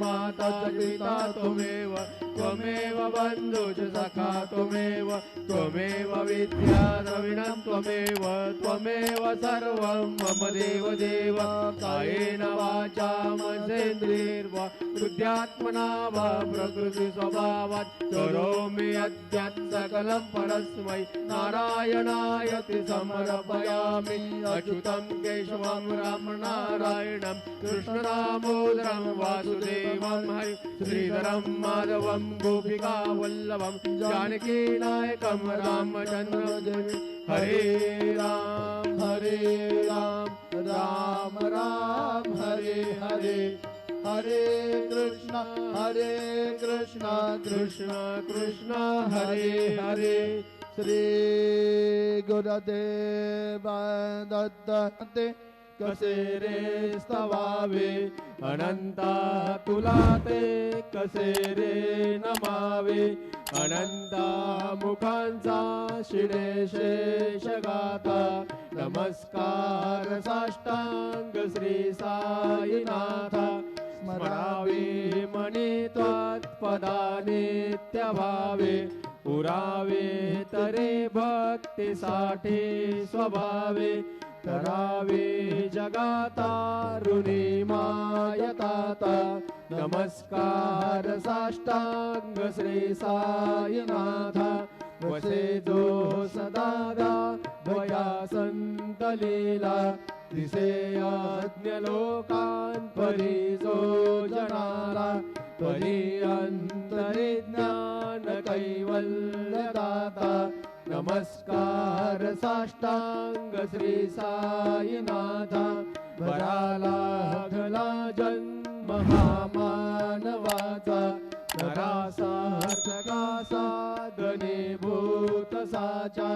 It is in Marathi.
माता च पिता त्वमेव त्वमेव बन्धुश्च सखा त्वमेव त्वमेव विद्या द्रविणं त्वमेव त्वमेव सर्वं मम देवदेव कायेन वाचा मनसेन्द्रियैर्वा बुद्ध्यात्मना वा प्रकृतिस्वभावात् करोमि यद्यत् सकलं परस्मै नारायणायति समर्पयामि अच्युतं केशवं रामनारायणं कृष्णदामोदरं वासुदेवं हरि श्रीधरं माधवं गोपिकावल्लभं जानकीनायकं रामचन्द्रं हरे राम राम राम हरे हरे हरे कृष्ण कृष्ण कृष्ण हरे हरे श्री गुरुदेव दत्त कसे रे स्तवावे अनंता तुला ते कसे रे नमावे अनंता मुखांचा शिणे शेष गाता नमस्कार साष्टांग श्री साईनाथा स्मरावे मनी त्वत्पदा नित्य भावे पुरावे तरे भक्तीसाठी स्वभावे करावे जगातारुणी मायताता नमस्कार साष्टांग श्री साईनाथा वसे जो सदादा भया संत लीला दिसे यज्ञ लोकान परी जो जनाला परी अंतरी ज्ञान कैवल्य दाता नमस्कार साष्टांग श्री साईनाथा बरा लागला जन्म हा मानवाचा नरासार्थका साधने भूत साचा